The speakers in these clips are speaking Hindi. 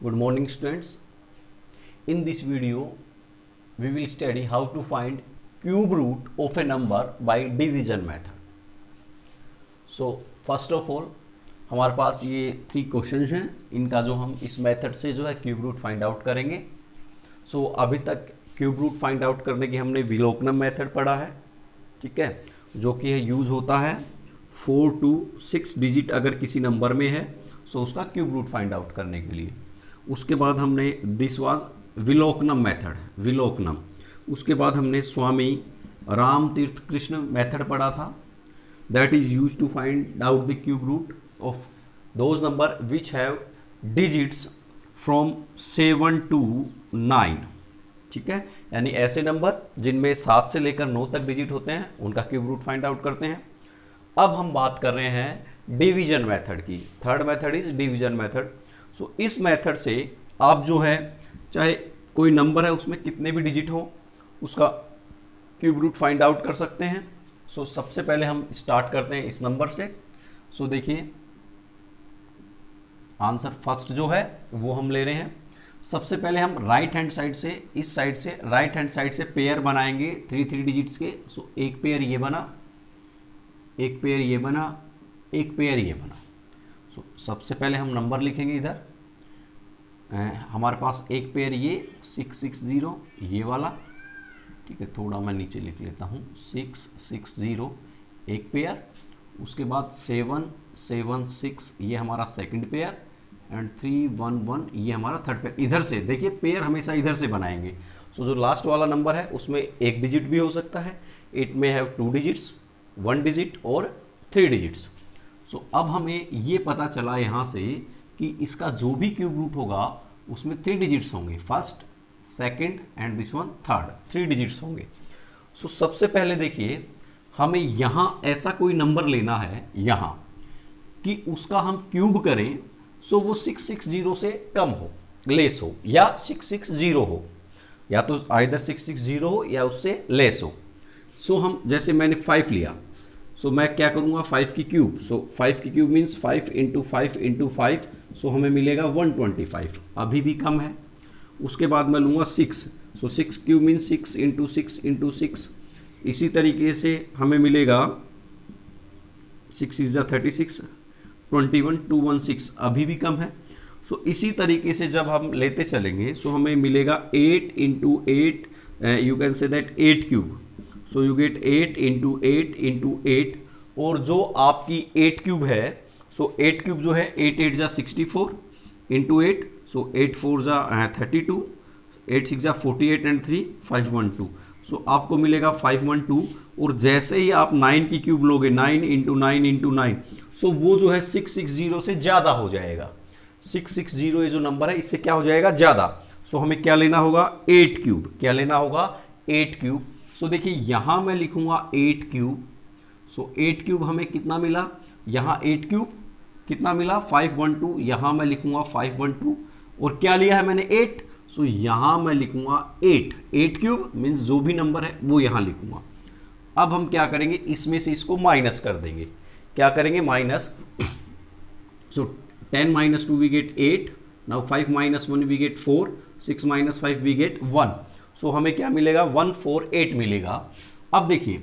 Good morning, students. In this video, we will study how to find cube root of a number by division method. So, first of all, हमारे पास ये 3 क्वेश्चंस हैं, इनका जो हम इस मेथड से जो है क्यूब रूट फाइंड आउट करेंगे. सो अभी तक क्यूब रूट फाइंड आउट करने की हमने विलोकनम मेथड पढ़ा है, ठीक है, जो कि यूज़ होता है 4 to 6 डिजिट अगर किसी नंबर में है, सो उसका क्यूब रूट फाइंड आउट करने के लिए. उसके बाद हमने दिस वाज विलोकनम मेथड, विलोकनम. उसके बाद हमने स्वामी राम तीर्थ कृष्ण मेथड पढ़ा था, that is use to find out the cube root of those number which have digits from 7 to 9. ठीक है, यानी ऐसे नंबर जिनमें 7 से लेकर 9 तक डिजिट होते हैं, उनका क्यूब रूट फाइंड आउट करते हैं. अब हम बात कर रहे हैं डिवीजन मेथड की. Third method is division method. So इस मेथड से आप जो है चाहे कोई नंबर है उसमें कितने भी डिजिट हो, उसका क्यूब रूट फाइंड आउट कर सकते हैं. सो सबसे पहले हम स्टार्ट करते हैं इस नंबर से. सो देखिए आंसर फर्स्ट जो है वो हम ले रहे हैं. सबसे पहले हम राइट हैंड साइड से, इस साइड से राइट हैंड साइड से पेयर बनाएंगे 3 डिजिट्स के. सो एक पेयर ये बना, एक पेयर ये बना, एक पेयर ये बना. सो सबसे पहले हम नंबर लिखेंगे इधर. हमारे पास एक पेयर ये 660 ये वाला, ठीक है, थोड़ा मैं नीचे लिख लेता हूँ. 660 एक पेयर. उसके बाद 776 ये हमारा सेकंड पेयर एंड 311 ये हमारा थर्ड पेयर. इधर से देखिए पेयर हमेशा इधर से बनाएंगे. सो जो लास्ट वाला नंबर है उसमें एक डिजिट भी हो सकता है. इट में हैव 2 डिजिट्स, 1 डिजिट और 3 डिजिट्स. सो अब हमें ये पता चला यहाँ से कि इसका जो भी क्यूब रूट होगा उसमें 3 डिजिट्स होंगे. First, second and this one third, 3 digits होंगे. सो सबसे पहले देखिए हमें यहाँ ऐसा कोई नंबर लेना है यहाँ कि उसका हम क्यूब करें सो वो 660 से कम हो, लेस हो, या 660 हो, या तो आइदर 660 हो या उससे लेस हो. सो हम जैसे मैंने 5 लिया, सो मैं क्या करूँगा 5 की क्यूब. सो 5 की क्यूब मीन्स 5 × 5 × 5. सो हमें मिलेगा 125, अभी भी कम है. उसके बाद मैं लूँगा 6. So 6 cube means 6 × 6 × 6. इसी तरीके से हमें मिलेगा 6 × 36, 21, 216, अभी भी कम है. सो इसी तरीके से जब हम लेते चलेंगे सो हमें मिलेगा 8 × 8, you can say that 8 cube. So you get 8 × 8 × 8. और जो आपकी 8 क्यूब है, सो 8 क्यूब जो है 8 8 जा 64 × 8. सो 8 4 जा 32, 8 6 जा 48 एंड 3 512. सो आपको मिलेगा 512. और जैसे ही आप 9 की क्यूब लोगे, 9 × 9 × 9, सो वो जो है 660 से ज़्यादा हो जाएगा. 660 ये जो नंबर है इससे क्या हो जाएगा, ज़्यादा. सो हमें क्या लेना होगा, 8 क्यूब. क्या लेना होगा, 8 क्यूब. सो देखिए यहाँ मैं लिखूँगा 8 क्यूब. सो 8 क्यूब हमें कितना मिला, यहाँ 8 क्यूब कितना मिला 512. यहाँ मैं लिखूँगा 512. और क्या लिया है मैंने 8. सो यहाँ मैं लिखूँगा 8 क्यूब मीन्स जो भी नंबर है वो यहाँ लिखूँगा. अब हम क्या करेंगे, इसमें से इसको माइनस कर देंगे. क्या करेंगे, minus. So 10 - 2 we get 8. Now 5 - 1 we get 4. 6 - 5 we get 1. So हमें क्या मिलेगा, 148 मिलेगा. अब देखिए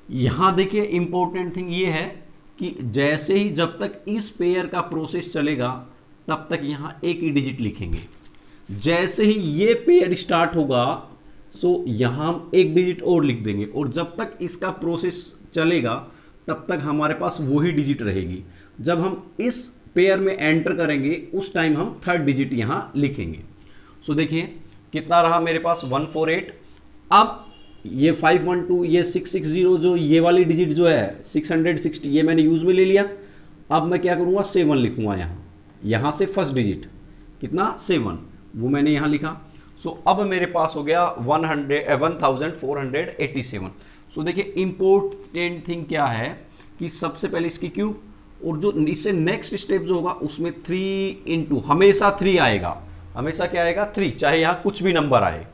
यहाँ देखिए इंपॉर्टेंट थिंग ये है कि जैसे ही जब तक इस पेयर का प्रोसेस चलेगा तब तक यहाँ एक ही डिजिट लिखेंगे. जैसे ही ये पेयर स्टार्ट होगा सो यहाँ हम एक डिजिट और लिख देंगे. और जब तक इसका प्रोसेस चलेगा तब तक हमारे पास वही डिजिट रहेगी. जब हम इस पेयर में एंटर करेंगे उस टाइम हम थर्ड डिजिट यहाँ लिखेंगे. सो देखिए कितना रहा मेरे पास, 148. अब ये 512, ये 660, जो ये वाली डिजिट जो है 660, ये मैंने यूज में ले लिया. अब मैं क्या करूँगा, 7 लिखूँगा यहाँ से फर्स्ट डिजिट कितना 7, वो मैंने यहाँ लिखा. सो अब मेरे पास हो गया 1487. सो देखिए इंपॉर्टेंट थिंग क्या है कि सबसे पहले इसकी क्यूब, और जो इससे नेक्स्ट स्टेप जो होगा उसमें 3 × हमेशा 3 आएगा. हमेशा क्या आएगा, 3, चाहे यहाँ कुछ भी नंबर आए,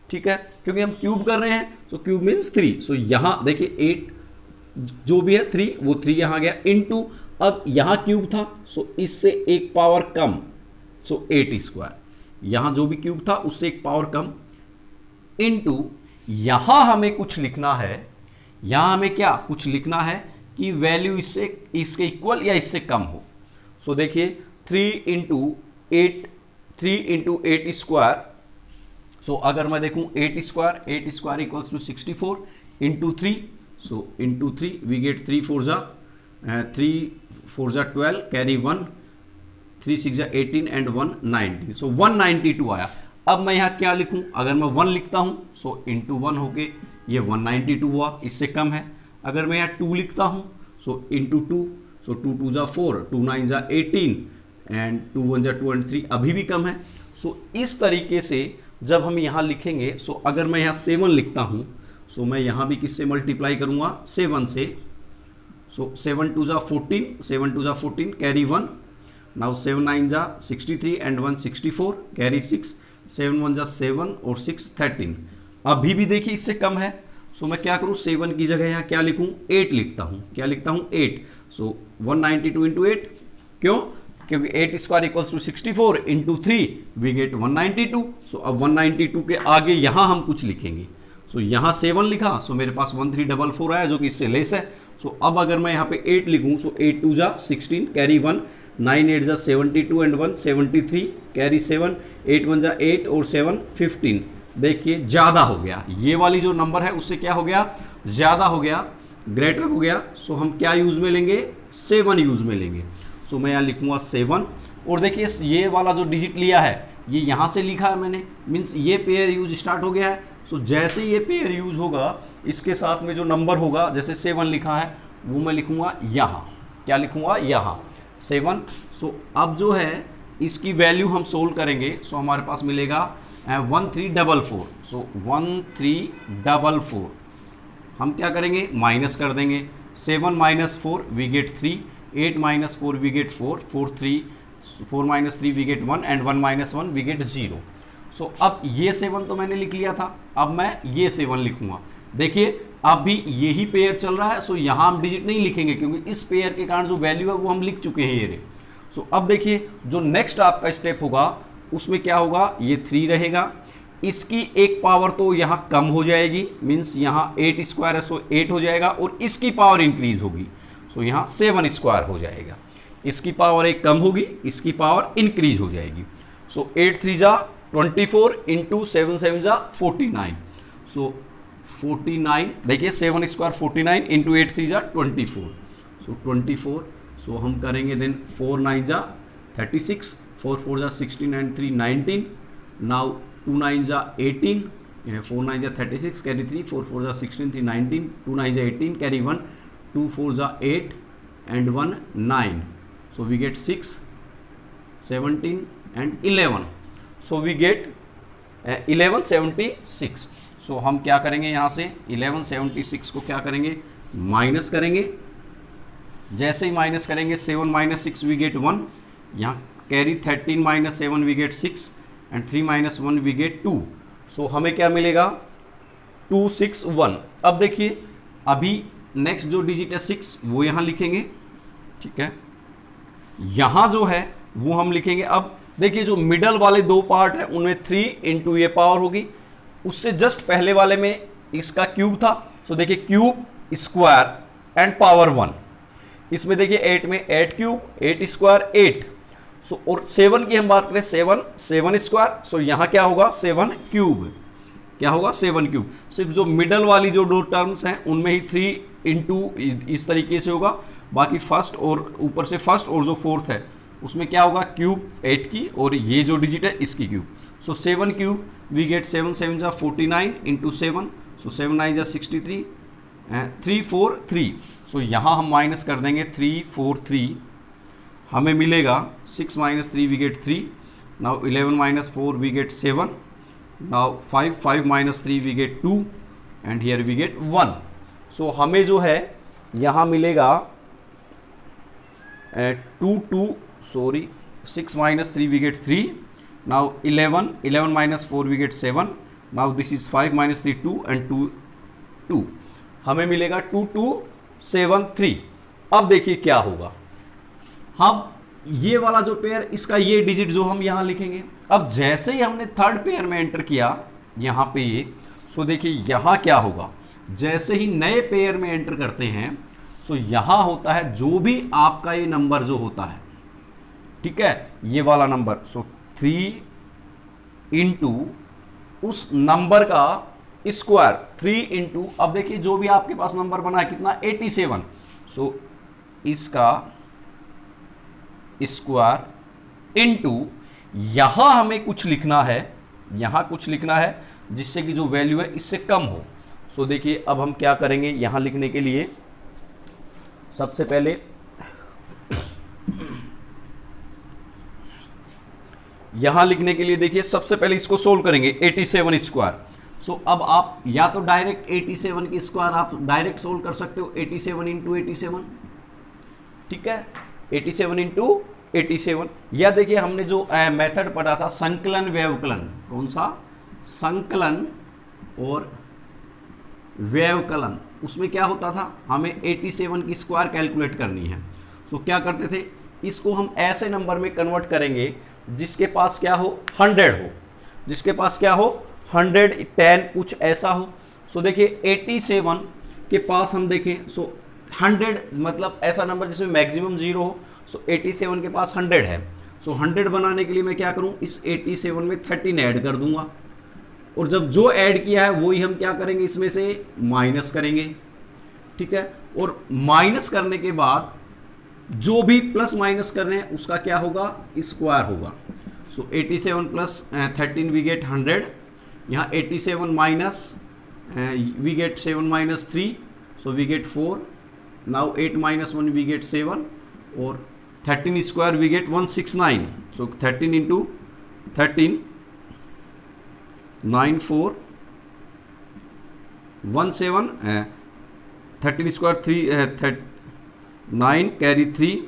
ठीक है, क्योंकि हम क्यूब कर रहे हैं. सो क्यूब मीन्स 3. सो यहाँ देखिए 8 जो भी है 3, वो 3 यहाँ गया, इनटू अब यहाँ क्यूब था. सो इससे एक पावर कम सो 8 स्क्वायर, यहां जो भी क्यूब था उससे एक पावर कम, इनटू यहां हमें कुछ लिखना है, यहां हमें क्या कुछ लिखना है कि वैल्यू इसके इक्वल या इससे कम हो। सो देखिए 3 इंटू 8 स्क्वायर, सो अगर मैं देखूं 8 square equals to 64 into 3, so into 3 we get 3 4 जा 12 कैरी 1, 3 6 जा 18 एंड 1 19, सो 192 आया। अब मैं यहाँ क्या लिखूं, अगर मैं 1 लिखता हूं सो इंटू 1 होके ये 192 हुआ, इससे कम है। अगर मैं यहाँ 2 लिखता हूं सो इंटू 2, सो 2 2 जा 4, 2 9 जा 18 एंड 2 1 जा 2 एंड 3 अभी भी कम है। सो इस तरीके से जब हम यहाँ लिखेंगे, सो अगर मैं यहाँ 7 लिखता हूँ सो मैं यहाँ भी किससे मल्टीप्लाई करूँगा 7 से, सो 7 2 जा 14, 7 2 जा 14 कैरी 1, नाउ 7 9 जा 63 एंड 1 64 कैरी 6, 7 1 जा 7 और 6 13, अभी भी देखिए इससे कम है। सो मैं क्या करूँ 7 की जगह यहाँ क्या लिखूँ 8 लिखता हूँ, क्या लिखता हूँ 8, सो 192 इंटू 8, क्यों क्योंकि 8 square equals to 64 into 3 we get 192। So अब 192 के आगे यहाँ हम कुछ लिखेंगे, सो यहाँ 7 लिखा, सो मेरे पास 1344 आया जो कि इससे लेस है। सो अब अगर मैं यहाँ पे 8 लिखूँ, सो 8 2 जा 16 कैरी 1, 9 8 जा 72 एंड 1 73 कैरी 7, 8 1 जा 8 और 7 15, देखिए ज़्यादा हो गया, ये वाली जो नंबर है उससे क्या हो गया ज़्यादा हो गया, ग्रेटर हो गया। सो हम क्या यूज़ में लेंगे 7 यूज़ में लेंगे। सो मैं यहाँ लिखूँगा 7, और देखिए ये वाला जो डिजिट लिया है ये यहाँ से लिखा है मैंने, मीन्स ये पेयर यूज स्टार्ट हो गया है। सो जैसे ये पेयर यूज होगा इसके साथ में जो नंबर होगा, जैसे 7 लिखा है वो मैं लिखूँगा यहाँ, क्या लिखूँगा यहाँ 7। सो अब जो है इसकी वैल्यू हम सोल्व करेंगे, सो हमारे पास मिलेगा 1344, सो 1344 हम क्या करेंगे माइनस कर देंगे, 7 minus 4 we get 3, 8 minus 4 we get 4, 4 minus 3 we get 1 and 1 minus 1 we get 0। So अब ये 7 तो मैंने लिख लिया था, अब मैं ये 7 लिखूंगा। देखिए अब भी यही पेयर चल रहा है, सो यहाँ हम डिजिट नहीं लिखेंगे क्योंकि इस पेयर के कारण जो वैल्यू है वो हम लिख चुके हैं ये रे। सो अब देखिए जो नेक्स्ट आपका स्टेप होगा उसमें क्या होगा, ये 3 रहेगा, इसकी एक पावर तो यहाँ कम हो जाएगी, मीन्स यहाँ 8 स्क्वायर है सो 8 हो जाएगा, और इसकी पावर इंक्रीज होगी सो यहाँ 7 स्क्वायर हो जाएगा, इसकी पावर एक कम होगी, इसकी पावर इंक्रीज हो जाएगी। सो 8 3 जा 24 इंटू 7 7 जा 49, सो 49, देखिए 7 स्क्वायर 49 इंटू 8 3 जा 24, सो 24। सो हम करेंगे देन 4 9 जा 36, 4 4 जा 16 एंड 3 19, नाउ 2 9 जा 18, 4 9 जा 36 कैरी 3, 4 4 जा 16 3 19, 2 9 जा 18 कैरी 1, 2 4 जा 8 and 1 9, so we get 6 17 and 11, so we get 1176। so हम क्या करेंगे यहाँ से 1176 को क्या करेंगे माइनस करेंगे, जैसे ही माइनस करेंगे 7 माइनस 6 वी गेट 1, यहाँ carry 13 minus 7 we get 6 and 3 minus 1 we get 2। So हमें क्या मिलेगा 261। अब देखिए अभी नेक्स्ट जो डिजिट है 6 वो यहाँ लिखेंगे, ठीक है, यहाँ जो है वो हम लिखेंगे। अब देखिए जो मिडल वाले 2 पार्ट है उनमें 3 इंटू ये पावर होगी, उससे जस्ट पहले वाले में इसका क्यूब था, सो देखिए क्यूब स्क्वायर एंड पावर 1, इसमें देखिए 8 में 8 क्यूब 8 स्क्वायर 8, सो और 7 की हम बात करें 7 स्क्वायर, सो यहाँ क्या होगा 7 क्यूब, क्या होगा 7 क्यूब। सिर्फ जो मिडल वाली जो 2 टर्म्स हैं उनमें ही 3 इंटू इस तरीके से होगा, बाकी फर्स्ट और ऊपर से फर्स्ट और जो फोर्थ है उसमें क्या होगा क्यूब 8 की, और ये जो डिजिट है इसकी cube. So 7 cube we get 7 7 जा 49 इंटू 7, सो 7 9 जा 63 3 4 3। सो यहाँ हम माइनस कर देंगे 3 4 3, हमें मिलेगा 6 minus 3 we get 3, now 11 minus 4 we get 7, now 5 minus 3 we get 2 and here we get 1। So हमें जो है यहाँ मिलेगा 6 minus 3 we get 3, now 11 minus 4 we get 7, now this is 5 minus 3 2 and 2, हमें मिलेगा 2273। अब देखिए क्या होगा, हम ये वाला जो पेयर, इसका ये डिजिट जो हम यहां लिखेंगे। अब जैसे ही हमने थर्ड पेयर में एंटर किया यहां पे ये, सो देखिए यहां क्या होगा, जैसे ही नए पेयर में एंटर करते हैं सो यहां होता है जो भी आपका ये नंबर जो होता है, ठीक है, ये वाला नंबर, सो 3 इंटू उस नंबर का स्क्वायर, 3 इंटू, अब देखिए जो भी आपके पास नंबर बना है कितना, 87, सो इसका स्क्वायर इंटू यहां हमें कुछ लिखना है, यहां कुछ लिखना है जिससे कि जो वैल्यू है इससे कम हो। सो देखिए अब हम क्या करेंगे, यहां लिखने के लिए सबसे पहले यहां लिखने के लिए देखिए सबसे पहले इसको सोल्व करेंगे 87 स्क्वायर। सो अब आप या तो डायरेक्ट 87 की स्क्वायर आप डायरेक्ट सोल्व कर सकते हो, 87 इंटू 87, ठीक है, 87 इंटू 87, या देखिए हमने जो मेथड पढ़ा था संकलन व्यवकलन, कौन सा, संकलन और व्यवकलन, उसमें क्या होता था, हमें 87 की स्क्वायर कैलकुलेट करनी है। तो क्या करते थे, इसको हम ऐसे नंबर में कन्वर्ट करेंगे जिसके पास क्या हो, 100 हो, जिसके पास क्या हो, 110 कुछ ऐसा हो। सो देखिए 87 के पास हम देखें, सो 100 मतलब ऐसा नंबर जिसमें मैक्सिमम 0 हो। सो 87 के पास 100 है। सो 100 बनाने के लिए मैं क्या करूं, इस 87 में 13 ऐड कर दूंगा, और जब जो ऐड किया है वही हम क्या करेंगे, इसमें से माइनस करेंगे, ठीक है, और माइनस करने के बाद जो भी प्लस माइनस कर रहे हैं उसका क्या होगा, स्क्वायर होगा। सो 87 प्लस 13 वी गेट 100, यहाँ 87 minus we get 7 minus 3, so we get 4, now 8 minus 1 we get 7, और 13 square we get 169। So 13 into 13 9 4 17, 13 square 3 9 carry 3,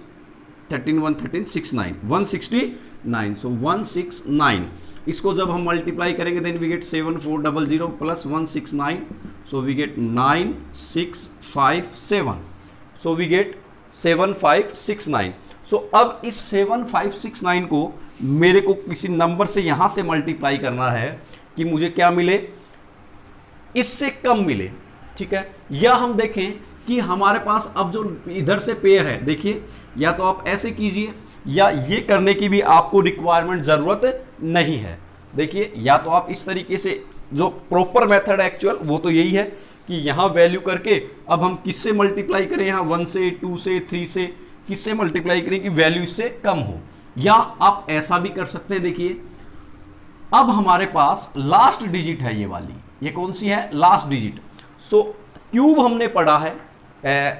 13 1 13 69 169। So 169, इसको जब हम मल्टीप्लाई करेंगे then we get 7400 plus 169, so we get 9657, so we get 7569। So अब इस 7569 को मेरे को किसी नंबर से यहां से मल्टीप्लाई करना है कि मुझे क्या मिले, इससे कम मिले, ठीक है। या हम देखें कि हमारे पास अब जो इधर से पेयर है, देखिए या तो आप ऐसे कीजिए या ये करने की भी आपको रिक्वायरमेंट जरूरत नहीं है। देखिए या तो आप इस तरीके से, जो प्रॉपर मेथड एक्चुअल वो तो यही है कि यहां वैल्यू करके अब हम किससे मल्टीप्लाई करें, यहां 1 से 2 से 3 से किससे मल्टीप्लाई करें कि वैल्यू इससे कम हो। या आप ऐसा भी कर सकते हैं, देखिए अब हमारे पास लास्ट डिजिट है ये वाली, ये कौन सी है, लास्ट डिजिट। सो क्यूब हमने पढ़ा है,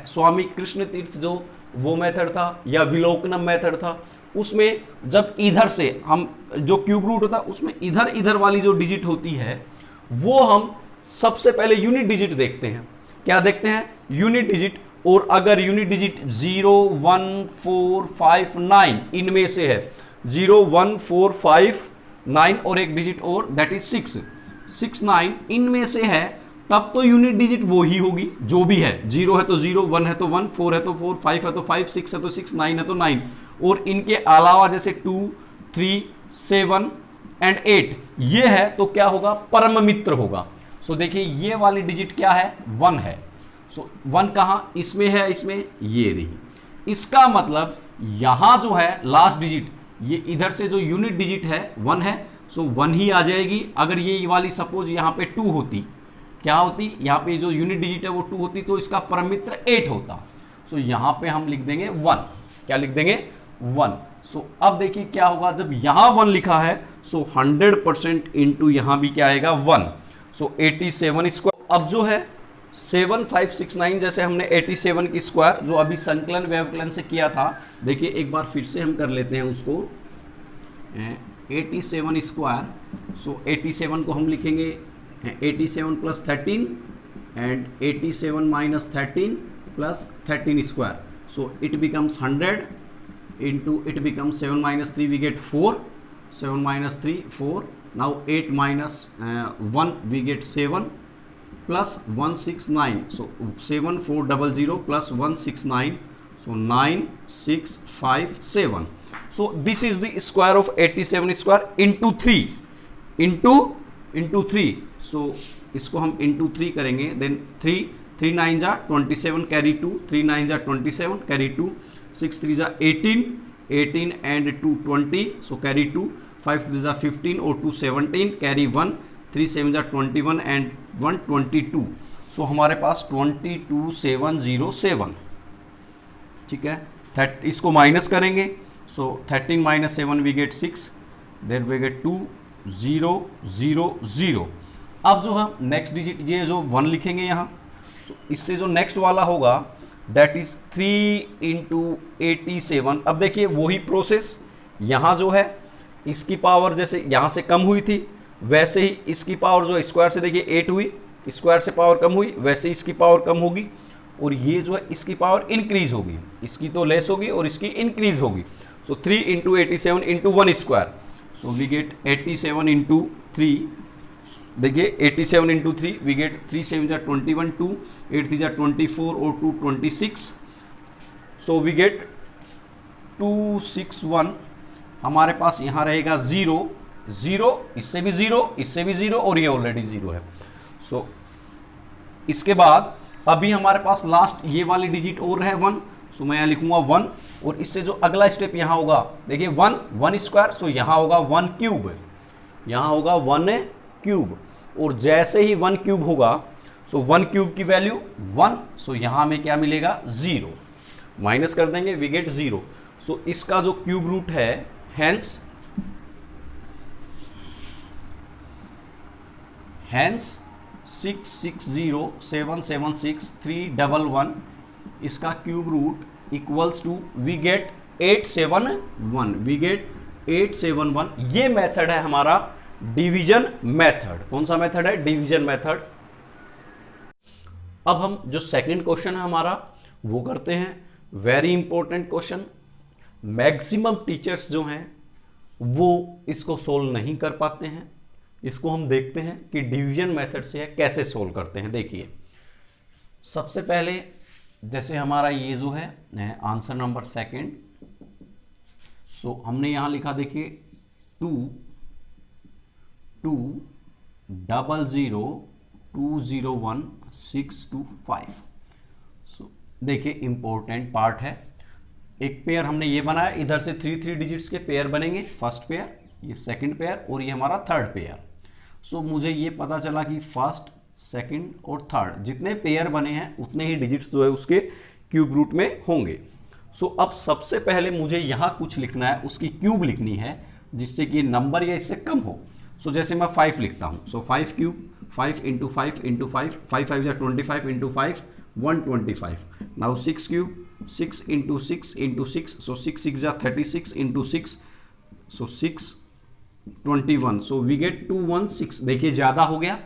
स्वामी कृष्ण तीर्थ जो वो मेथड था या विलोकनम मेथड था, उसमें जब इधर से हम जो क्यूब रूट होता है उसमें इधर इधर वाली जो डिजिट होती है वो हम सबसे पहले यूनिट डिजिट देखते हैं। क्या देखते हैं, यूनिट डिजिट। और अगर यूनिट डिजिट 0 1 4 5 9 इनमें से है, 0 1 4 5 9 और एक डिजिट और दैट इज 6 6 9 इनमें से है, तब तो यूनिट डिजिट वो ही होगी जो भी है। 0 है तो 0, 1 है तो 1, 4 है तो 4, 5 है तो 5, 6 है तो 6, 9 है तो 9, और इनके अलावा जैसे 2 3 7 एंड 8 ये है तो क्या होगा, परम मित्र होगा। सो देखिए ये वाली डिजिट क्या है, 1 है। सो 1 कहां, इसमें है, इसमें ये रही। इसका मतलब यहां जो है लास्ट डिजिट, ये इधर से जो यूनिट डिजिट है 1 है, सो 1 ही आ जाएगी। अगर ये वाली सपोज यहां पे 2 होती, क्या होती, यहाँ पे जो यूनिट डिजिट है वो 2 होती तो इसका परम मित्र 8 होता। सो यहाँ पे हम लिख देंगे 1, क्या लिख देंगे, 1। सो अब देखिए क्या होगा, जब यहाँ 1 लिखा है सो 100% इंटू यहाँ भी क्या आएगा 1, सो 87 स्क्वायर। अब जो है 7569, जैसे हमने 87 की स्क्वायर जो अभी संकलन व्यवकलन से किया था, देखिए एक बार फिर से हम कर लेते हैं उसको, 87 स्क्वायर। सो 87 को हम लिखेंगे 87 plus 13 and 87 minus 13 plus 13 square, so it becomes 100 into it becomes 7 minus 3 we get 4, 7 minus 3 4, now 8 minus 1 we get 7 plus 169, so 7400 plus 169, so 9657। So this is the square of 87 square into 3 into 3। So इसको हम इंटू 3 करेंगे, देन 3 9 जा 27 कैरी 2, 3 9 जा 27 कैरी 2, 6 3 जा 18 एंड 2 20, सो कैरी 2, 5 3 जा 15 और 2 17 कैरी 1, 3 7 जा 21 एंड 1 22। सो हमारे पास 22707, ठीक है। इसको माइनस करेंगे, so 13 minus 7 we get 6, then we get 2 0 0 0। अब जो हम नेक्स्ट डिजिट ये जो 1 लिखेंगे यहाँ, so इससे जो नेक्स्ट वाला होगा दैट इज 3 इंटू 87। अब देखिए वही प्रोसेस, यहाँ जो है इसकी पावर जैसे यहाँ से कम हुई थी वैसे ही इसकी पावर जो स्क्वायर से देखिए 8 हुई, स्क्वायर से पावर कम हुई वैसे ही इसकी पावर कम होगी, और ये जो है इसकी पावर इंक्रीज होगी, इसकी तो लेस होगी और इसकी इंक्रीज होगी। So 3 into 87 into 1 square, so we get 87 into 3, देखिए 87 इंटू 3 वी गेट 3 7 जा 21, 2 8 3 जा 24 और 2 26, सो वी गेट 261। हमारे पास यहाँ रहेगा 0 0, इससे भी 0, इससे भी 0 और ये ऑलरेडी 0 है। सो इसके बाद अभी हमारे पास लास्ट ये वाली डिजिट और है 1, सो मैं यहाँ लिखूंगा 1, और इससे जो अगला स्टेप यहाँ होगा देखिए 1 स्क्वायर, सो यहाँ होगा 1 क्यूब, यहाँ होगा 1 क्यूब, और जैसे ही 1 क्यूब होगा सो 1 क्यूब की वैल्यू 1, सो यहाँ में क्या मिलेगा 0, माइनस कर देंगे वी गेट 0। सो इसका जो क्यूब रूट है हैंस 660776311, इसका cube root equals to we get 871, we get 871। ये मेथड है हमारा डिवीजन मेथड। कौन सा मेथड है? Division method. अब हम जो सेकंड क्वेश्चन है हमारा वो करते हैं, very important question. Maximum teachers जो हैं वो इसको सोल्व नहीं कर पाते हैं। इसको हम देखते हैं कि डिवीजन मेथड से है कैसे सोल्व करते हैं। देखिए सबसे पहले जैसे हमारा ये जो है आंसर नंबर सेकंड, सो हमने यहां लिखा देखिए 2201625। सो देखिए इंपॉर्टेंट पार्ट है। एक पेयर हमने ये बनाया, इधर से 3 डिजिट्स के पेयर बनेंगे, फर्स्ट पेयर, ये सेकंड पेयर और ये हमारा थर्ड पेयर। सो मुझे ये पता चला कि फर्स्ट सेकंड और थर्ड जितने पेयर बने हैं उतने ही डिजिट्स जो है उसके क्यूब रूट में होंगे। सो अब सबसे पहले मुझे यहाँ कुछ लिखना है, उसकी क्यूब लिखनी है जिससे कि नंबर या इससे कम हो। सो जैसे मैं 5 लिखता हूँ, so 5 cube 5 into 5 into 5, 5 5 25 into 5 125। Now 6 cube 6 into 6 into 6, so 6 6 36 into 6, so 6 21, so we get 216। देखिए ज़्यादा हो गया,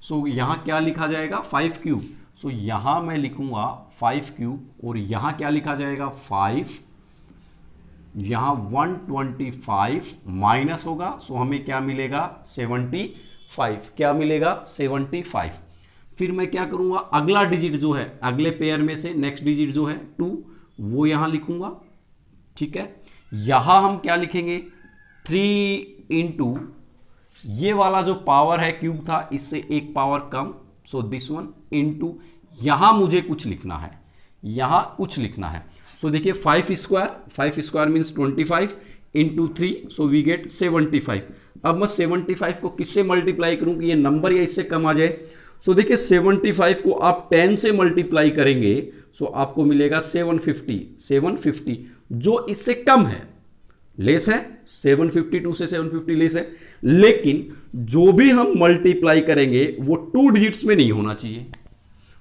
सो यहाँ क्या लिखा जाएगा 5 क्यूब, सो यहाँ मैं लिखूंगा 5 क्यूब और यहाँ क्या लिखा जाएगा 5, यहाँ 125 माइनस होगा, सो हमें क्या मिलेगा 75, क्या मिलेगा 75। फिर मैं क्या करूँगा, अगला डिजिट जो है अगले पेयर में से नेक्स्ट डिजिट जो है 2 वो यहाँ लिखूंगा, ठीक है। यहाँ हम क्या लिखेंगे 3 इंटू ये वाला जो पावर है क्यूब था इससे एक power come, so this one into यहाँ मुझे कुछ लिखना है, यहाँ कुछ लिखना है। सो देखिए 5 square means 25 into 3, so we get 75। अब मैं 75 को किससे मल्टीप्लाई करूं कि ये नंबर या इससे कम आ जाए। सो देखिए 75 को आप 10 से मल्टीप्लाई करेंगे, सो आपको मिलेगा 750 जो इससे कम है, लेस है 752 से 750 लेस है, लेकिन जो भी हम मल्टीप्लाई करेंगे वो 2 डिजिट्स में नहीं होना चाहिए,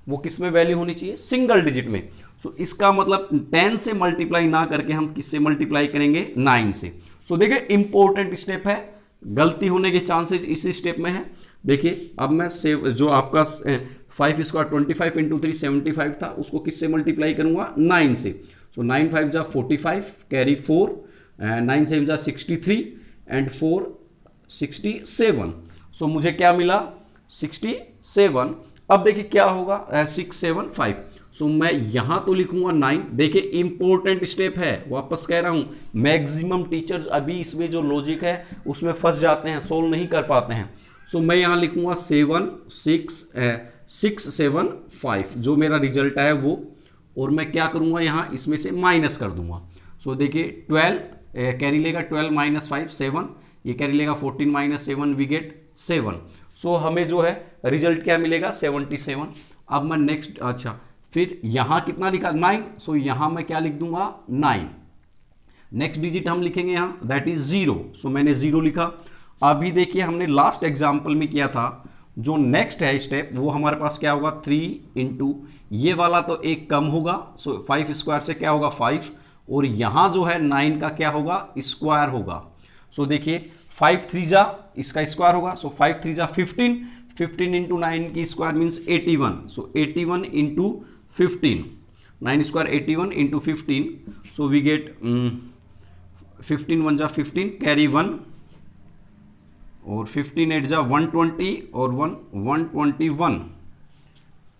वो किस में वैल्यू होनी चाहिए सिंगल डिजिट में। सो इसका मतलब 10 से मल्टीप्लाई ना करके हम किससे मल्टीप्लाई करेंगे 9 से। सो देखिए इंपॉर्टेंट स्टेप है, गलती होने के चांसेस इसी स्टेप में है। देखिए अब मैं जो आपका 5 स्क्वायर 25 इंटू 3 75 था उसको किससे मल्टीप्लाई करूंगा 9 से। सो 9 5 जा 45 कैरी 4, 9 7 जा 63 एंड 4 67। सो मुझे क्या मिला 67। अब देखिए क्या होगा 6 7 5, सो मैं यहां तो लिखूंगा 9। देखिए इंपॉर्टेंट स्टेप है, वापस कह रहा हूं, मैक्सिमम टीचर्स अभी इसमें जो लॉजिक है उसमें फंस जाते हैं, सोल्व नहीं कर पाते हैं। सो मैं यहां लिखूंगा 7 6 7 5 जो मेरा रिजल्ट है वो, और मैं क्या करूंगा यहां इसमें से माइनस कर दूंगा। सो देखिए 12 कैरी लेगा 12 माइनस 5 7, ये कैरी लेगा 14 माइनस 7 वी गेट 7। सो हमें जो है रिजल्ट क्या मिलेगा 77। अब मैं नेक्स्ट, अच्छा फिर यहां कितना लिखा 9, सो यहां मैं क्या लिख दूंगा 9। नेक्स्ट डिजिट हम लिखेंगे यहां दैट इज 0, सो मैंने 0 लिखा। अभी देखिए हमने लास्ट एग्जाम्पल में किया था, जो नेक्स्ट है स्टेप वो हमारे पास क्या होगा 3 इंटू ये वाला तो एक कम होगा, सो 5 स्क्वायर से क्या होगा 5, और यहां जो है 9 का क्या होगा स्क्वायर होगा। सो देखिए 5 3 जा इसका स्क्वायर होगा, सो 5 3 जा 15, 15 इंटू 9 की स्क्वायर मीन्स 81, सो 81 into 15, 9 square 81 into 15, so we get 15 1 जा 15 कैरी 1, और 15 8 जा 120 और 121,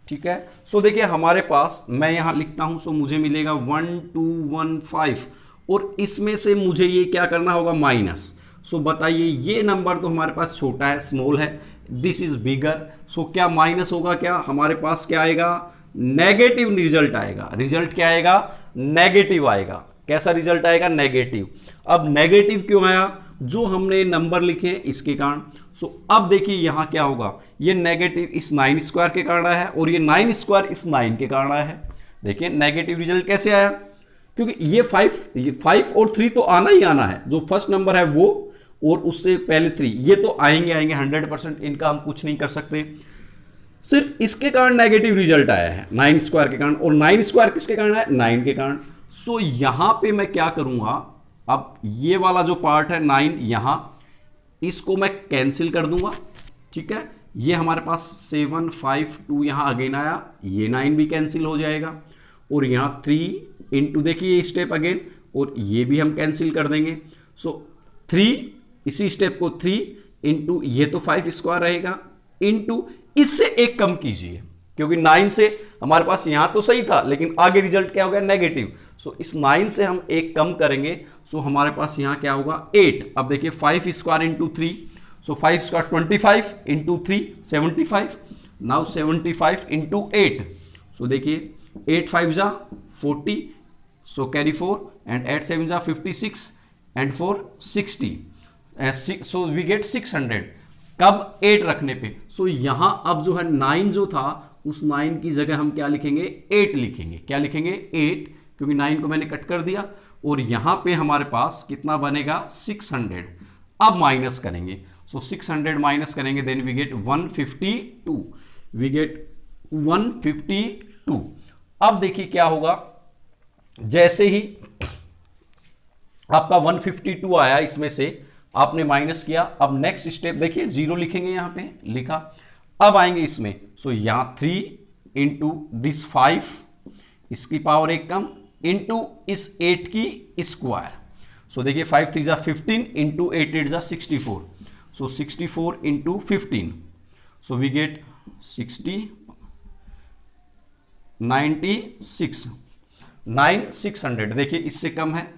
ठीक है। सो देखिए हमारे पास मैं यहां लिखता हूं, सो मुझे मिलेगा 1215, और इसमें से मुझे ये क्या करना होगा माइनस। सो बताइए ये नंबर तो हमारे पास छोटा है, स्मॉल है, दिस इज बिगर, सो क्या माइनस होगा, क्या हमारे पास क्या आएगा नेगेटिव रिजल्ट आएगा। रिजल्ट क्या आएगा नेगेटिव आएगा। कैसा रिजल्ट आएगा नेगेटिव। अब नेगेटिव क्यों आया, जो हमने नंबर लिखे इसके कारण। सो अब देखिए यहां क्या होगा, ये नेगेटिव इस 9 स्क्वायर के कारण आया है, और ये 9 स्क्वायर इस 9 के कारण आया है। देखिए नेगेटिव रिजल्ट कैसे आया, क्योंकि ये 5 और 3 तो आना ही आना है, जो फर्स्ट नंबर है वो और उससे पहले 3 ये तो आएंगे 100%, इनका हम कुछ नहीं कर सकते। सिर्फ इसके कारण नेगेटिव रिजल्ट आया है 9 स्क्वायर के कारण, और 9 स्क्वायर किसके कारण है 9 के कारण। सो यहां पे मैं क्या करूंगा, अब ये वाला जो पार्ट है 9 यहां, इसको मैं कैंसिल कर दूंगा, ठीक है। ये हमारे पास 7 5 2 यहां अगेन आया, ये 9 भी कैंसिल हो जाएगा, और यहां 3 इंटू देखिए ये स्टेप अगेन, और ये भी हम कैंसिल कर देंगे। सो 3 इसी स्टेप को 3 इंटू ये तो 5 स्क्वायर रहेगा, इंटू इससे एक कम कीजिए, क्योंकि 9 से हमारे पास यहां तो सही था लेकिन आगे रिजल्ट क्या हो गया नेगेटिव। सो इस 9 से हम एक कम करेंगे, सो हमारे पास यहां क्या होगा 8। अब देखिए 5 स्क्वायर इंटू 3, सो 5 स्क्वायर 25 इंटू 3 75, नाउ 75 इंटू 8, सो देखिए 8 5 जा 40, सो कैरी 4, एंड 8 7 जा 56, एंड 4 60, सो वी गेट 600। कब 8 रखने पे, सो यहां अब जो है 9 जो था उस 9 की जगह हम क्या लिखेंगे 8 लिखेंगे। क्या लिखेंगे 8, क्योंकि 9 को मैंने कट कर दिया, और यहां पे हमारे पास कितना बनेगा 600। अब माइनस करेंगे, सो 600 माइनस करेंगे, then we get 152, we get 152। अब देखिए क्या होगा, जैसे ही आपका 152 आया इसमें से आपने माइनस किया, अब नेक्स्ट स्टेप देखिए 0 लिखेंगे, यहां पे लिखा। अब आएंगे इसमें, सो यहां 3 इंटू दिस 5 इसकी पावर एक कम, इंटू इस 8 की स्क्वायर। सो देखिए 5 3 जा 15 इंटू 8 8 जा 64, सो 64 इंटू 15, सो वी गेट 60 96 9600। देखिए इससे कम है।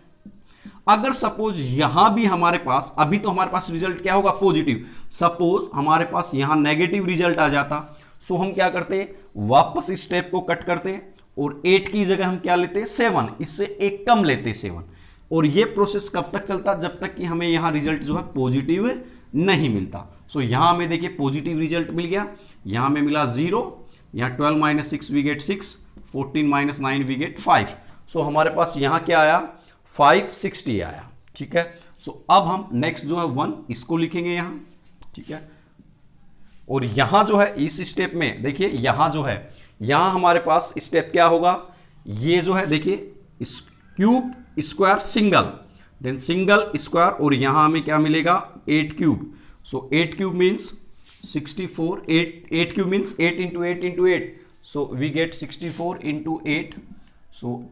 अगर सपोज यहां भी हमारे पास, अभी तो हमारे पास रिजल्ट क्या होगा पॉजिटिव, सपोज हमारे पास यहां नेगेटिव रिजल्ट आ जाता, सो हम क्या करते हैं वापस इस स्टेप को कट करते हैं, और 8 की जगह हम क्या लेते हैं 7, इससे एक कम लेते हैं 7, और ये प्रोसेस कब तक चलता, जब तक कि हमें यहां रिजल्ट जो है पॉजिटिव नहीं मिलता। सो यहां हमें देखिए पॉजिटिव रिजल्ट मिल गया, यहां हमें मिला 0, यहां 12 minus 6 we get 6, 14 minus 9 we get 5। So हमारे पास यहां क्या आया 560 आया, ठीक है। सो अब हम नेक्स्ट जो है 1 इसको लिखेंगे यहां, ठीक है। और यहां जो है इस स्टेप में देखिए, यहां जो है यहां हमारे पास स्टेप क्या होगा, ये जो है देखिए इस cube square single, then single square, और यहां हमें क्या मिलेगा 8 cube. So 8 cube means 64, 8 cube means 8 into 8 into 8, so we get 64 into 8, so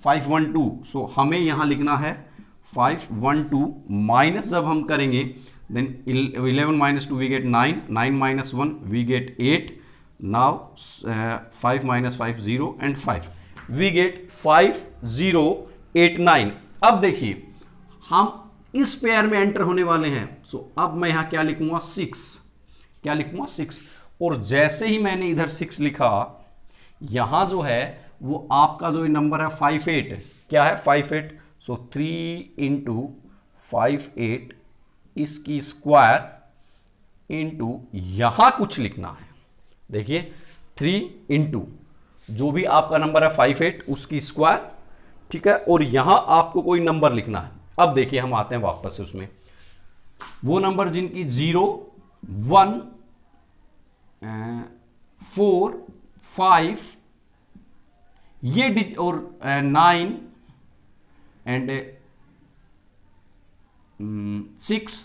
512। So हमें यहां लिखना है 512 माइनस जब हम करेंगे then 11 minus 2 we get 9, 9 minus 1 we get 8, now 5 minus 5 0 and 5 we get 5089। अब देखिए हम इस पेयर में एंटर होने वाले हैं। सो अब मैं यहां क्या लिखूंगा 6, क्या लिखूंगा 6, और जैसे ही मैंने इधर 6 लिखा यहां जो है वो आपका जो नंबर है 58, क्या है 58। सो 3 इंटू 58 इसकी स्क्वायर इंटू यहां कुछ लिखना है। देखिए 3 इंटू जो भी आपका नंबर है 58 उसकी स्क्वायर, ठीक है, और यहां आपको कोई नंबर लिखना है। अब देखिए हम आते हैं वापस से उसमें, वो नंबर जिनकी 0 1 4 5 ये डिजिट और 9 एंड 6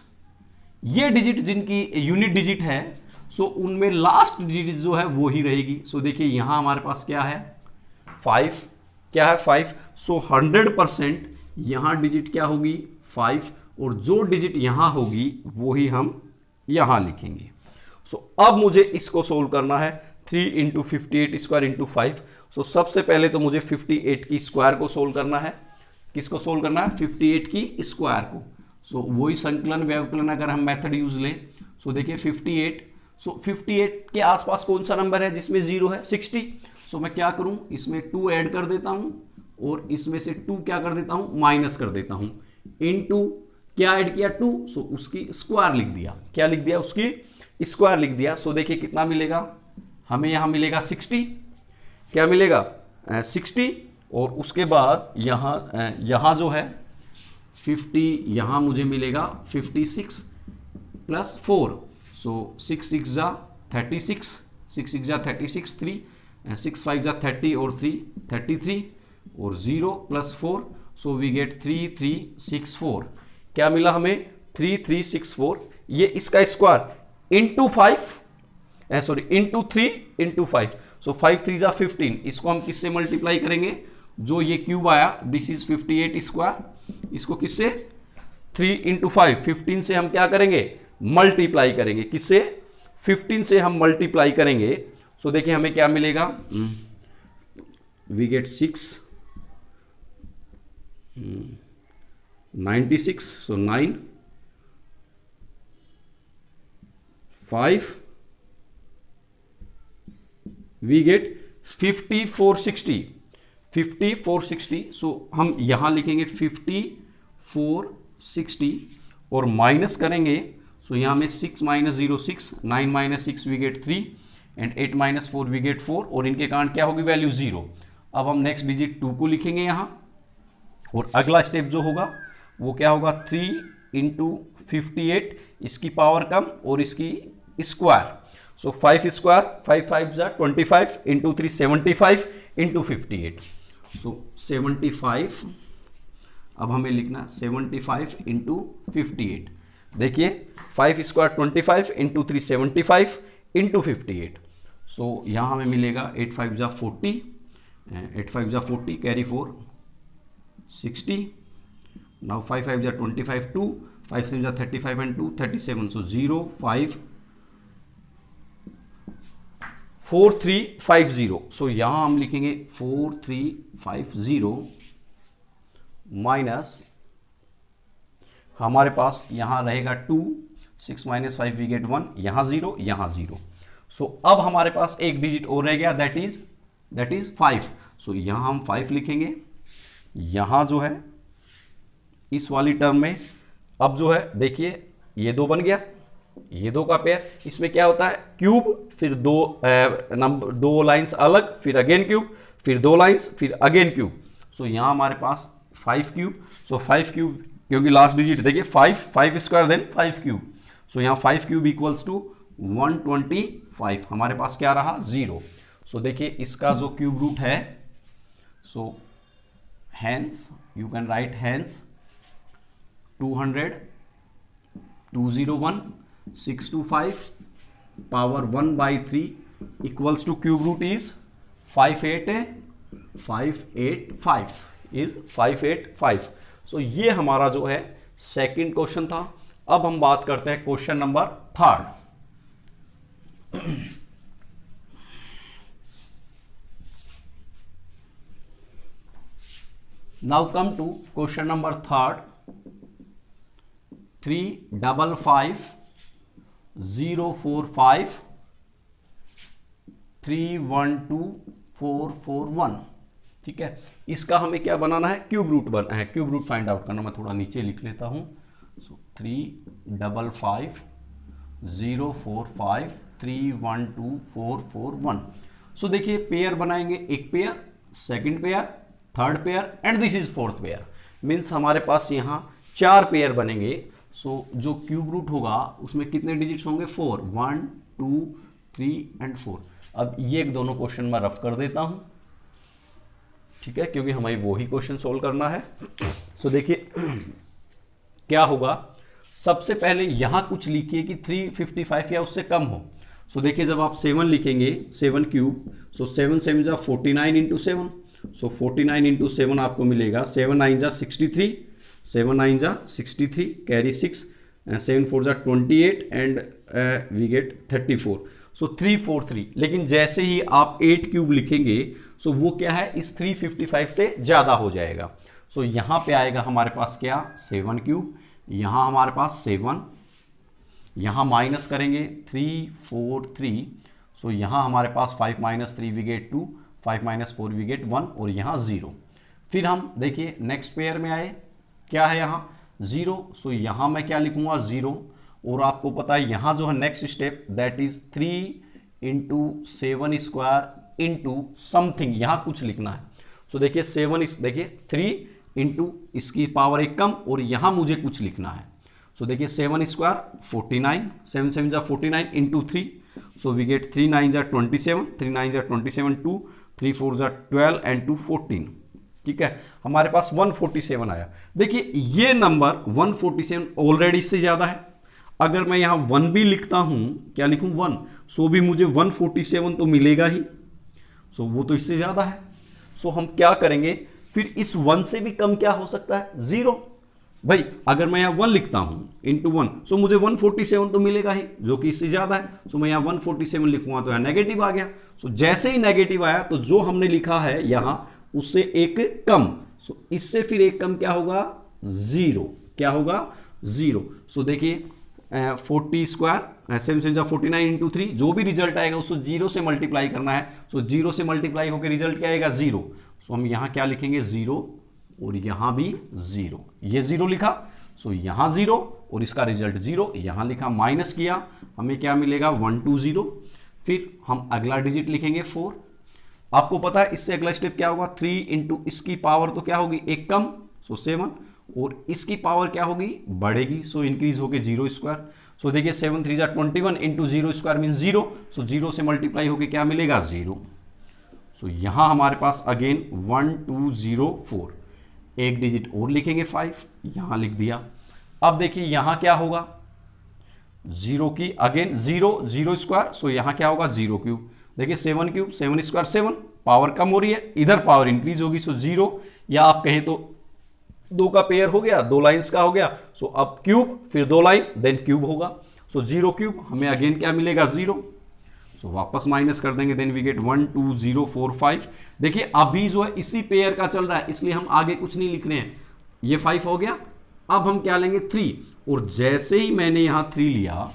ये डिजिट जिनकी यूनिट डिजिट है, सो उनमें लास्ट डिजिट जो है वो ही रहेगी। सो देखिए यहां हमारे पास क्या है 5, क्या है 5। सो 100% यहां डिजिट क्या होगी 5, और जो डिजिट यहां होगी वो ही हम यहां लिखेंगे। सो अब मुझे इसको सोल्व करना है 3 इंटू 58 स्क्वायर इंटू 5। सो सबसे पहले तो मुझे 58 की स्क्वायर को सोल्व करना है। किसको सोल्व करना है 58 की स्क्वायर को। सो वही संकलन व्यवकलन अगर हम मेथड यूज लें, सो देखिए 58, सो 58 के आसपास कौन सा नंबर है जिसमें 0 है 60। सो मैं क्या करूं इसमें 2 ऐड कर देता हूं और इसमें से 2 क्या कर देता हूं माइनस कर देता हूं, इनटू क्या ऐड किया 2, सो उसकी स्क्वायर लिख दिया। क्या लिख दिया उसकी स्क्वायर लिख दिया। सो देखिए कितना मिलेगा हमें, यहां मिलेगा 60, क्या मिलेगा 60, और उसके बाद यहां जो है 50, यहां मुझे मिलेगा 56 प्लस 4। सो 6 6 जा 36, 6 6 जा 36, 3 6 5 जा 30 और 3 33 और 0 प्लस 4। So we gate 3364। क्या मिला हमें 3364। ये इसका square into 5 sorry into 3 into 5। सो 5 3 जा 15। इसको हम किससे मल्टीप्लाई करेंगे, जो ये क्यूब आया दिस इज 58 स्क्वायर, इसको किससे 3 इंटू 5 15 से हम क्या करेंगे मल्टीप्लाई करेंगे। किससे 15 से हम मल्टीप्लाई करेंगे। सो देखिए हमें क्या मिलेगा, we get 6 96। So 9 5 we get 5460, 5460। So हम यहां लिखेंगे 5460 और माइनस करेंगे। सो यहां में 6 minus 0 6, 9 minus 6 we get 3 and 8 minus 4 we get 4, और इनके कारण क्या होगी वैल्यू 0। अब हम नेक्स्ट डिजिट 2 को लिखेंगे यहां, और अगला स्टेप जो होगा वो क्या होगा 3 इंटू 58 इसकी पावर कम और इसकी स्क्वायर। सो 5 स्क्वायर 5 5 जा 25 इंटू 3 75 इंटू 58। सो 75, अब हमें लिखना 75 इंटू 58। देखिए 5 स्क्वायर 25 इंटू 3 75 इंटू 58। सो यहाँ हमें मिलेगा 8 5 जा 40, 8 5 जा 40 कैरी 4 60। नाउ 5 5 जा 25 2, 5 7 जा 35 एंड 2 37। सो 0 5 4350। सो यहां हम लिखेंगे 4350 माइनस हमारे पास यहां रहेगा 2, 6 माइनस 5 वी गेट 1, यहां 0 यहां 0। सो अब हमारे पास एक डिजिट और रह गया दैट इज 5। सो यहां हम 5 लिखेंगे। यहां जो है इस वाली टर्म में अब जो है देखिए ये 2 बन गया, ये 2 का पेयर। इसमें क्या होता है क्यूब, फिर 2 लाइंस अलग, फिर अगेन क्यूब, फिर 2 लाइंस, फिर अगेन क्यूब। सो यहां हमारे पास 5 क्यूब। सो 5 क्यूब क्योंकि लास्ट डिजिट देखिए 5 स्क्वायर देन 5 क्यूब। सो यहां 5 क्यूब इक्वल्स टू 125। हमारे पास क्या रहा 0। सो देखिए इसका जो क्यूब रूट है, so hence you can write hence 200 201 625 power 1/3 equals to cube root is 585 is 585। So ये हमारा जो है सेकंड क्वेश्चन था। अब हम बात करते हैं question number 3। Now come to question number third, 355 045 312441। ठीक है, इसका हमें क्या बनाना है, क्यूब रूट बनाना है, क्यूब रूट फाइंड आउट करना। मैं थोड़ा नीचे लिख लेता हूं। सो 355 045 312441। सो देखिए पेयर बनाएंगे, एक pair, second pair, third pair and this is fourth pair. Means हमारे पास यहाँ 4 पेयर बनेंगे। सो जो क्यूब रूट होगा उसमें कितने डिजिट्स होंगे, 4, 1 2 3 एंड 4। अब ये दोनों क्वेश्चन मैं रफ कर देता हूं, ठीक है, क्योंकि हमें वही क्वेश्चन सोल्व करना है। सो देखिए क्या होगा, सबसे पहले यहां कुछ लिखिए कि 355 या उससे कम हो। सो देखिए जब आप 7 लिखेंगे, 7 क्यूब, सो 7 7 जा 49 इंटू 7। सो 49 इंटू 7 आपको मिलेगा 7 9 जा 63, 7 9 जा 63, कैरी 6, 7 4 जा 28 एंड वी गेट 34। सो 343। लेकिन जैसे ही आप 8 क्यूब लिखेंगे सो वो क्या है, इस 355 से ज्यादा हो जाएगा। सो यहां पे आएगा हमारे पास क्या, 7 क्यूब, यहां हमारे पास 7, यहां माइनस करेंगे 343। सो यहां हमारे पास 5 - 3 वी गेट 2, 5 - 4 वी गेट 1 और यहां 0। फिर हम देखिए नेक्स्ट पेयर में आए, क्या है यहाँ 0। सो यहां मैं क्या लिखूंगा 0, और आपको पता है यहां जो है next step that is 3 into 7 square into something, यहां कुछ लिखना है। सो देखिए 7 देखिए 3 इंटू इसकी पावर एक कम, और यहां मुझे कुछ लिखना है। सो देखिए 7 स्क्वायर 49, 7 7 जा 49 इंटू 3। सो वी गेट 3 9 जा 27, 3 9 जा 27, 2 3 4 जा 12 एंड 2 14। ठीक है, हमारे पास 147 आया। देखिए ये नंबर 147 ऑलरेडी इससे ज्यादा है। अगर मैं यहां 1 भी लिखता हूं, क्या लिखूं 1, सो भी मुझे 147 तो मिलेगा ही। सो वो तो इससे ज्यादा है। सो हम क्या करेंगे, फिर इस 1 से भी कम क्या हो सकता है, 0। भाई अगर मैं यहां 1 लिखता हूं इंटू 1, सो मुझे 147 तो मिलेगा ही, जो कि इससे ज्यादा है। सो मैं यहां 147 लिखूंगा तो यहां नेगेटिव आ गया। सो जैसे ही नेगेटिव आया तो जो हमने लिखा है यहां उससे एक कम, सो इससे फिर एक कम क्या होगा, 0। क्या होगा, 0। सो देखिए 40 स्क्वायर 7 7 जा 49 इंटू 3, जो भी रिजल्ट आएगा उसको 0 से मल्टीप्लाई करना है। सो 0 से मल्टीप्लाई होकर रिजल्ट क्या आएगा, 0। सो हम यहां क्या लिखेंगे 0, और यहां भी 0, ये 0 लिखा। सो यहां 0 और इसका रिजल्ट 0, यहां लिखा, माइनस किया, हमें क्या मिलेगा 120। फिर हम अगला डिजिट लिखेंगे 4। आपको पता है इससे अगला स्टेप क्या होगा, 3 इंटू इसकी पावर तो क्या होगी, एक कम, सो 7, और इसकी पावर क्या होगी, बढ़ेगी, सो इंक्रीज होके 0 स्क्वायर। सो देखिए 7 3 जा 21 इंटू 0 स्क्वायर मीन 0। सो 0 से मल्टीप्लाई होके क्या मिलेगा, 0। सो यहां हमारे पास अगेन 1204, एक डिजिट और लिखेंगे 5, यहां लिख दिया। अब देखिए यहां क्या होगा, 0 की अगेन 0 0 स्क्वायर, सो यहां क्या होगा 0 क्यूब। देखिए 7 क्यूब 7 स्क्वायर 7, पावर कम हो रही है, इधर पावर इंक्रीज होगी, सो 0, या आप कहें तो 2 का पेयर हो गया, 2 लाइंस का हो गया। सो अब क्यूब फिर 2 लाइन देन क्यूब होगा। सो 0 क्यूब, हमें अगेन क्या मिलेगा, 0। सो वापस माइनस कर देंगे, देन वी गेट 12045। देखिए अभी जो है इसी पेयर का चल रहा है, इसलिए हम आगे कुछ नहीं लिख रहे हैं। ये 5 हो गया, अब हम क्या लेंगे 3, और जैसे ही मैंने यहां 3 लिया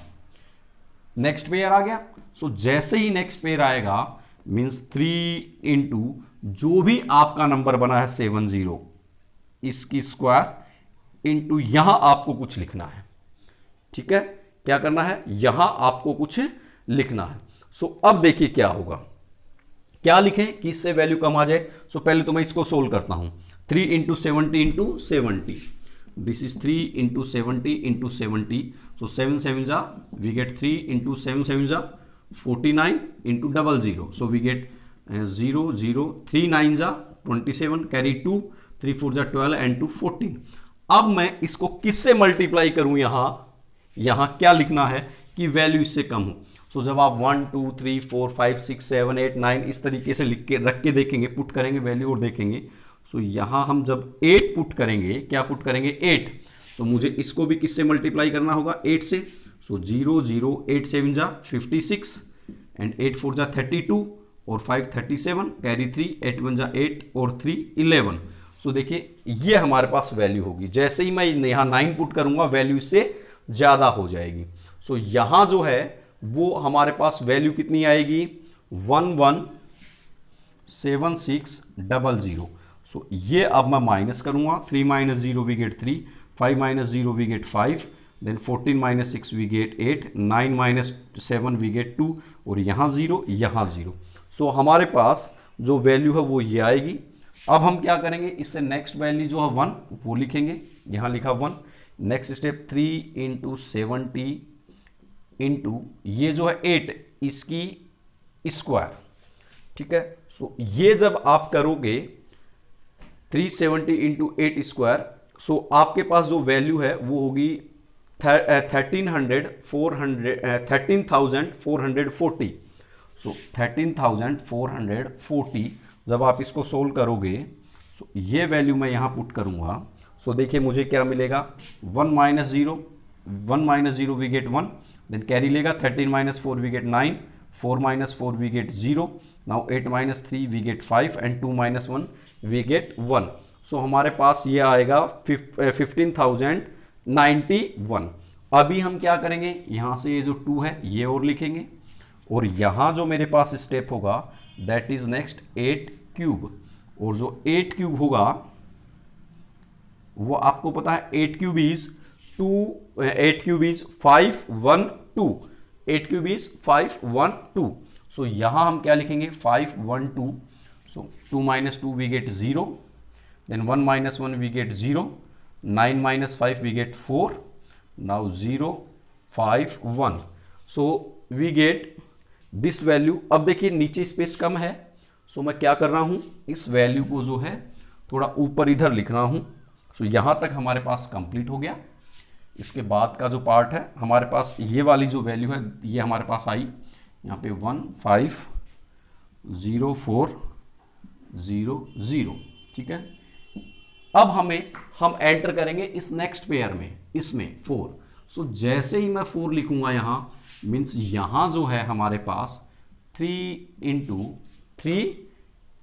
नेक्स्ट पेयर आ गया। सो जैसे ही नेक्स्ट पेयर आएगा मींस 3 इंटू जो भी आपका नंबर बना है 70, इसकी स्क्वायर इंटू यहां आपको कुछ लिखना है। ठीक है, क्या करना है, यहां आपको कुछ लिखना है। सो अब देखिए क्या होगा, क्या लिखें कि इससे वैल्यू कम आ जाए। सो पहले तो मैं इसको सोल्व करता हूं, 3 into 70 into 70, this is 3 into 70 into 70। सो 7 7 जा वी गेट 3 इंटू 7 7 जा 49 इंटू 00। सो वी गेट 0 0, 3 9 जा 27, कैरी 2, 3 4 जा 12 एंड 2 14। अब मैं इसको किससे मल्टीप्लाई करूं, यहां क्या लिखना है कि वैल्यू इससे कम हो। सो जब आप 1 2 3 4 5 6 7 8 9 इस तरीके से लिख के रख के देखेंगे, पुट करेंगे वैल्यू और देखेंगे। सो यहां हम जब 8 पुट करेंगे, क्या पुट करेंगे 8, तो मुझे इसको भी किससे मल्टीप्लाई करना होगा, 8 से। सो 0 0, 8 7 जा 56 एंड 8 4 जा 32 और 5 37, कैरी 3, 8 1 जा 8 और 3 11। सो देखिए ये हमारे पास वैल्यू होगी, जैसे ही मैं यहाँ 9 पुट करूंगा वैल्यू इससे ज़्यादा हो जाएगी। सो यहाँ जो है वो हमारे पास वैल्यू कितनी आएगी 117600। सो ये अब मैं माइनस करूंगा, 3 minus 0 we get 3, 5 minus 0 we get 5, then 14 minus 6 we get 8, 9 minus 7 we get 2, और यहाँ 0 यहाँ 0। सो हमारे पास जो वैल्यू है वो ये आएगी। अब हम क्या करेंगे, इससे नेक्स्ट वैल्यू जो है 1 वो लिखेंगे, यहाँ लिखा 1। नेक्स्ट स्टेप 3 इंटू 70 इंटू ये जो है 8 इसकी स्क्वायर, ठीक है। सो ये जब आप करोगे 370 इंटू 8 स्क्वायर, सो आपके पास जो वैल्यू है वो होगी 13,440। सो 13,440 जब आप इसको सोल्व करोगे, सो ये वैल्यू मैं यहाँ पुट करूँगा। सो देखिए मुझे क्या मिलेगा 1 minus 0 we get 1, then carry लेगा 13 minus 4 we get 9, 4 minus 4 we get 0, now 8 minus 3 we get 5 and 2 minus 1 we get 1। So हमारे पास ये आएगा 15,091। अभी हम क्या करेंगे, यहाँ से ये जो 2 है ये और लिखेंगे, और यहाँ जो मेरे पास स्टेप होगा दैट इज नेक्स्ट 8 क्यूब, और जो 8 क्यूब होगा वो आपको पता है 8 cube is 512, 8 cube is 512। So यहां हम क्या लिखेंगे 512। So 2 minus 2 we get 0, then 1 minus 1 we get 0, 9 minus 5 we get 4, now 0 5 1। So we get this value. अब देखिए नीचे स्पेस कम है, सो मैं क्या कर रहा हूं, इस वैल्यू को जो है थोड़ा ऊपर इधर लिख रहा हूं। सो यहां तक हमारे पास कंप्लीट हो गया। इसके बाद का जो पार्ट है हमारे पास ये वाली जो वैल्यू है ये हमारे पास आई यहाँ पे 150400, ठीक है। अब हम एंटर करेंगे इस नेक्स्ट पेयर में, इसमें 4। सो जैसे ही मैं 4 लिखूंगा यहाँ मीन्स यहाँ जो है हमारे पास 3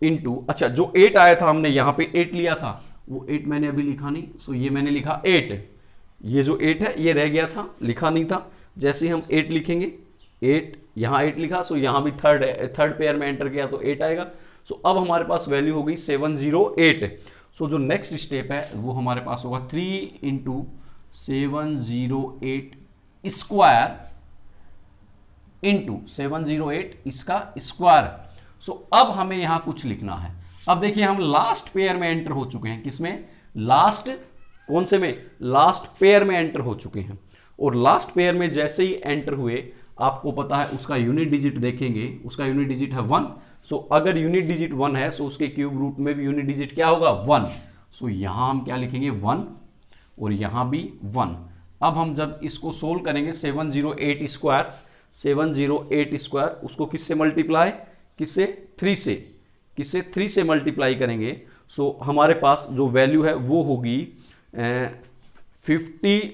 इंटू अच्छा जो 8 आया था हमने यहाँ पे 8 लिया था, वो 8 मैंने अभी लिखा नहीं। सो ये मैंने लिखा 8, ये जो 8 है ये रह गया था, लिखा नहीं था। जैसे ही हम 8 लिखेंगे 8, यहाँ 8 लिखा, सो यहाँ भी थर्ड पेयर में एंटर किया तो 8 आएगा। सो अब हमारे पास वैल्यू हो गई 708। सो जो नेक्स्ट स्टेप है वो हमारे पास होगा 3 इंटू 708 स्क्वायर इंटू 708 इसका स्क्वायर। सो अब हमें यहां कुछ लिखना है। अब देखिए हम लास्ट पेयर में एंटर हो चुके हैं, किसमें, लास्ट कौन से में, लास्ट पेयर में एंटर हो चुके हैं। और लास्ट पेयर में जैसे ही एंटर हुए आपको पता है उसका यूनिट डिजिट देखेंगे, उसका यूनिट डिजिट है 1। सो अगर यूनिट डिजिट 1 है सो उसके क्यूब रूट में भी यूनिट डिजिट क्या होगा 1। सो यहां हम क्या लिखेंगे 1 और यहां भी 1। अब हम जब इसको सोल्व करेंगे 708 स्क्वायर उसको किससे मल्टीप्लाई, किससे 3 से, किससे 3 से मल्टीप्लाई करेंगे। सो हमारे पास जो वैल्यू है वो होगी 50,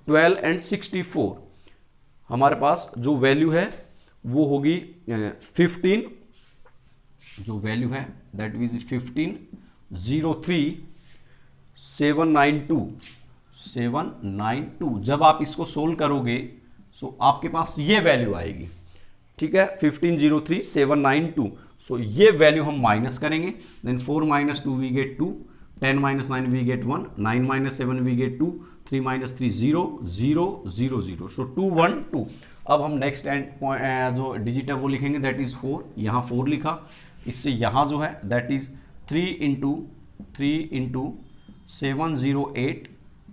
12 एंड 64। हमारे पास जो वैल्यू है वो होगी 15, जो वैल्यू है दैट इज 15,03792। जब आप इसको सोल्व करोगे सो आपके पास ये वैल्यू आएगी, ठीक है, 15,03792। सो ये वैल्यू हम माइनस करेंगे, then 4 minus 2 we get 2, 10 minus 9 we get 1, 9 minus 7 we get 2, 3 minus 3 0 0 0 0। So 2 1 2। अब हम नेक्स्ट एंड जो डिजिट है वो लिखेंगे दैट इज 4, यहाँ 4 लिखा, इससे यहाँ जो है दैट इज 3 इंटू 708,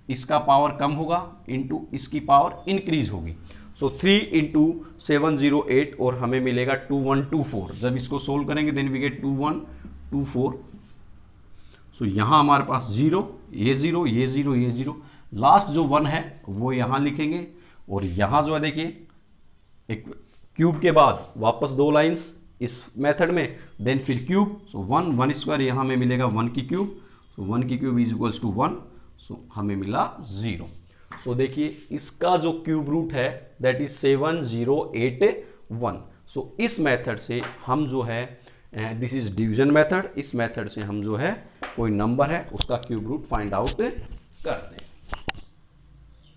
इसका पावर कम होगा इंटू इसकी पावर इंक्रीज होगी। सो 3 इंटू 708 और हमें मिलेगा 2124। जब इसको सोल्व करेंगे देन वी गेट 2124। सो यहाँ हमारे पास 0, ये 0, ये 0, ये 0, लास्ट जो 1 है वो यहाँ लिखेंगे। और यहाँ जो है देखिए एक क्यूब के बाद वापस 2 लाइंस इस मेथड में, देन फिर क्यूब। सो 1 स्क्वायर यहाँ में मिलेगा 1 की क्यूब। सो 1 की cube is equals to 1। So हमें मिला 0। सो देखिए इसका जो क्यूब रूट है दैट इज 7081। सो इस मेथड से हम जो है दिस इज डिवीजन मेथड, इस मेथड से हम जो है कोई नंबर है उसका क्यूब रूट फाइंड आउट करते हैं।